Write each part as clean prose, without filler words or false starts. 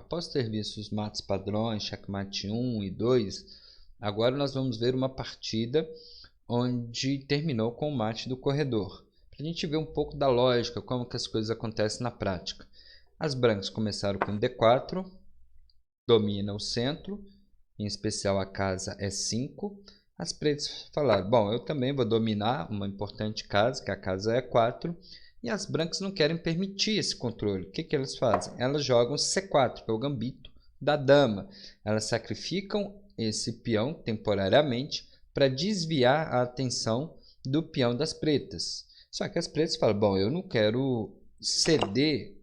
Após ter visto os mates padrões, checkmate 1 e 2, agora nós vamos ver uma partida onde terminou com o mate do corredor. Para a gente ver um pouco da lógica, como que as coisas acontecem na prática. As brancas começaram com D4, domina o centro, em especial a casa E5. As pretas falaram, bom, eu também vou dominar uma importante casa, que é a casa E4, e as brancas não querem permitir esse controle. O que elas fazem? Elas jogam C4, que é o gambito da dama. Elas sacrificam esse peão temporariamente para desviar a atenção do peão das pretas. Só que as pretas falam, bom, eu não quero ceder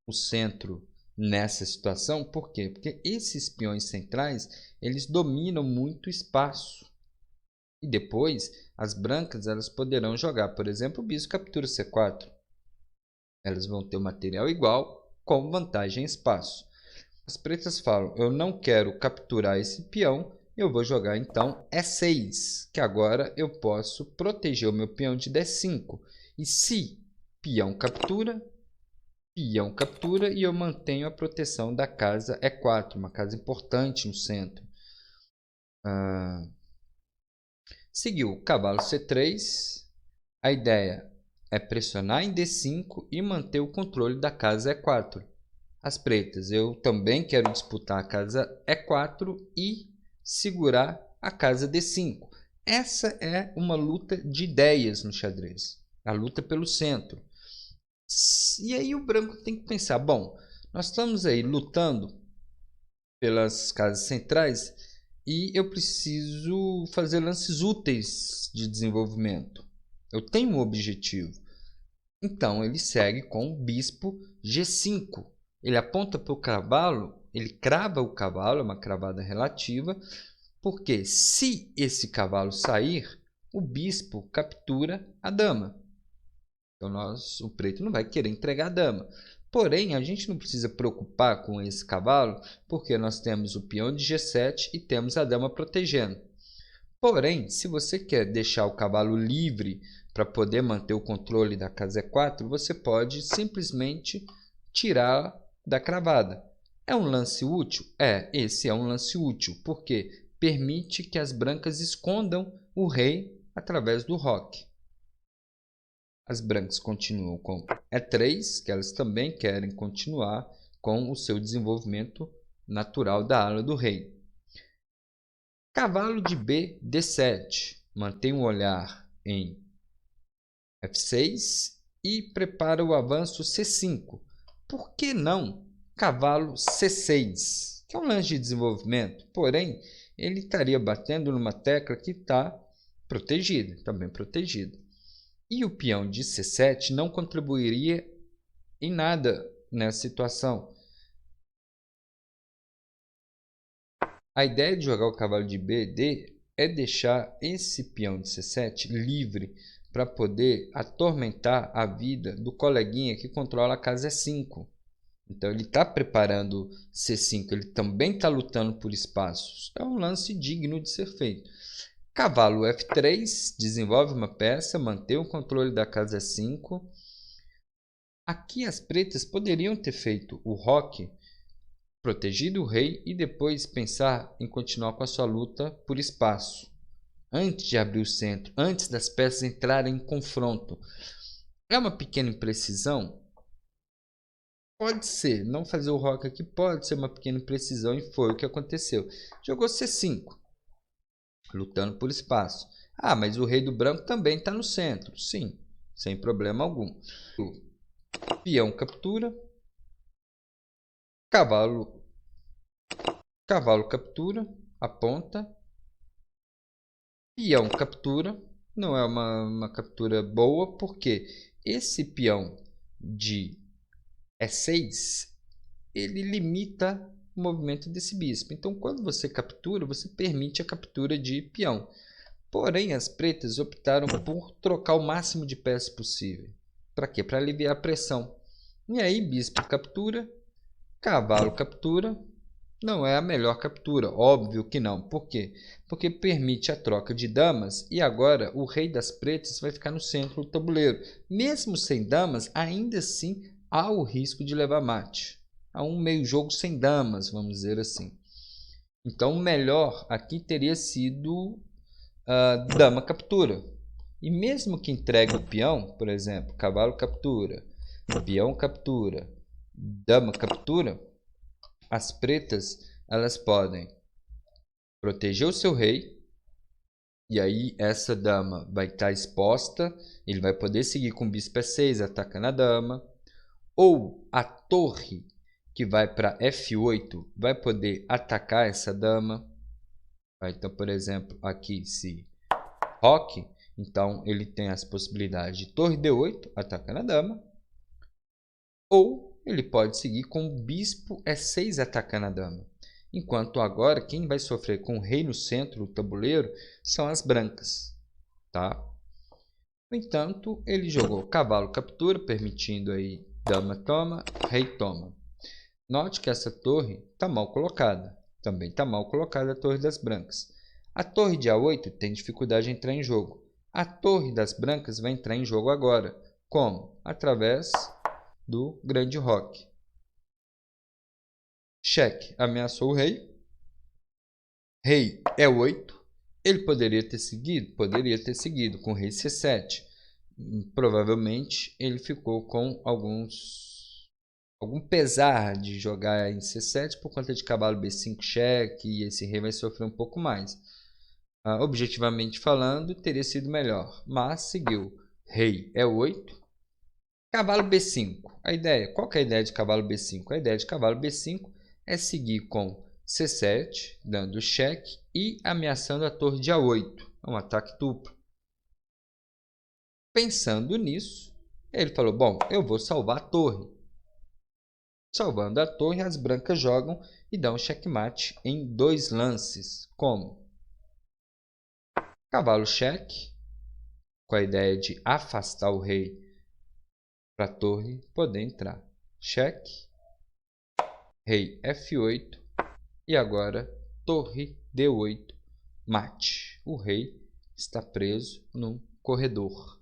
o centro nessa situação. Por quê? Porque esses peões centrais, eles dominam muito espaço. E depois, as brancas elas poderão jogar, por exemplo, o bispo captura C4. Elas vão ter o material igual, com vantagem em espaço. As pretas falam, eu não quero capturar esse peão, eu vou jogar então E6, que agora eu posso proteger o meu peão de D5. E se peão captura e eu mantenho a proteção da casa E4, uma casa importante no centro. Seguiu cavalo C3. A ideia é pressionar em D5 e manter o controle da casa E4. As pretas, eu também quero disputar a casa E4 e segurar a casa D5. Essa é uma luta de ideias no xadrez, a luta pelo centro. E aí o branco tem que pensar, bom, nós estamos aí lutando pelas casas centrais e eu preciso fazer lances úteis de desenvolvimento. Eu tenho um objetivo. Então ele segue com o bispo G5. Ele aponta para o cavalo, ele crava o cavalo, é uma cravada relativa, porque se esse cavalo sair, o bispo captura a dama. Então o preto não vai querer entregar a dama. Porém, a gente não precisa preocupar com esse cavalo, porque nós temos o peão de G7 e temos a dama protegendo. Porém, se você quer deixar o cavalo livre para poder manter o controle da casa E4, você pode simplesmente tirar da cravada. É um lance útil? Esse é um lance útil, porque permite que as brancas escondam o rei através do roque. As brancas continuam com E3, que elas também querem continuar com o seu desenvolvimento natural da ala do rei. Cavalo de B, D7. Mantém o olhar em F6 e prepara o avanço C5. Por que não cavalo C6? Que é um lance de desenvolvimento, porém, ele estaria batendo numa tecla que está protegida, também protegida. E o peão de C7 não contribuiria em nada nessa situação. A ideia de jogar o cavalo de B-D é deixar esse peão de C7 livre para poder atormentar a vida do coleguinha que controla a casa E5. Então ele está preparando C5, ele também está lutando por espaços. É um lance digno de ser feito. Cavalo F3, desenvolve uma peça, mantém o controle da casa E5. Aqui as pretas poderiam ter feito o roque, protegido o rei e depois pensar em continuar com a sua luta por espaço. Antes de abrir o centro, antes das peças entrarem em confronto. É uma pequena imprecisão? Pode ser. Não fazer o roque aqui pode ser uma pequena imprecisão e foi o que aconteceu. Jogou C5. Lutando por espaço. Mas o rei do branco também está no centro. Sim, sem problema algum. Peão captura. Cavalo captura. Aponta. Peão captura. Não é uma captura boa, porque esse peão de E6, ele limita o movimento desse bispo. Então, quando você captura, você permite a captura de peão. Porém, as pretas optaram por trocar o máximo de peças possível. Para quê? Para aliviar a pressão. E aí, bispo captura, cavalo captura. Não é a melhor captura, óbvio que não. Por quê? Porque permite a troca de damas e agora o rei das pretas vai ficar no centro do tabuleiro. Mesmo sem damas, ainda assim há o risco de levar mate. a um meio jogo sem damas, vamos dizer assim. Então, o melhor aqui teria sido dama captura. E mesmo que entregue o peão, por exemplo, cavalo captura, peão captura, dama captura, as pretas elas podem proteger o seu rei, e aí essa dama vai estar exposta, ele vai poder seguir com o bispo E6 atacando a dama, ou a torre que vai para F8 vai poder atacar essa dama. Então, por exemplo, aqui se roque, então ele tem as possibilidades de torre D8 atacando a dama, ou ele pode seguir com o bispo E6 atacando a dama. Enquanto agora quem vai sofrer com o rei no centro do tabuleiro são as brancas, tá? No entanto, ele jogou cavalo captura, permitindo aí dama toma, rei toma. Note que essa torre está mal colocada. Também está mal colocada a torre das brancas. A torre de A8 tem dificuldade de entrar em jogo. A torre das brancas vai entrar em jogo agora. Como? Através do grande roque. Cheque ameaçou o rei. Rei E8. Ele poderia ter seguido? Poderia ter seguido com rei C7. Provavelmente ele ficou com algum pesar de jogar em C7 por conta de cavalo B5 cheque, e esse rei vai sofrer um pouco mais. Objetivamente falando, teria sido melhor, mas seguiu rei E8, cavalo B5. Qual que é a ideia de cavalo B5? A ideia de cavalo B5 é seguir com C7, dando cheque e ameaçando a torre de A8, um ataque duplo. Pensando nisso, ele falou, bom, eu vou salvar a torre. Salvando a torre, as brancas jogam e dão checkmate em 2 lances. Como? Cavalo cheque, com a ideia de afastar o rei para a torre poder entrar. Cheque, rei F8 e agora torre D8, mate. O rei está preso no corredor.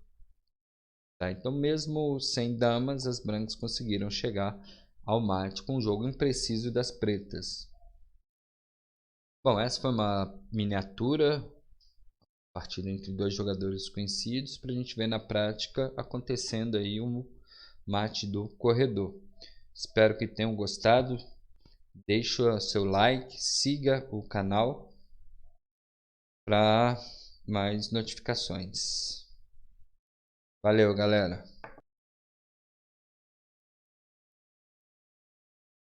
Tá? Então, mesmo sem damas, as brancas conseguiram chegar ao mate com o jogo impreciso das pretas. Bom, essa foi uma miniatura, partida entre 2 jogadores conhecidos, para a gente ver na prática acontecendo aí um mate do corredor. Espero que tenham gostado. Deixe o seu like, siga o canal para mais notificações. Valeu, galera!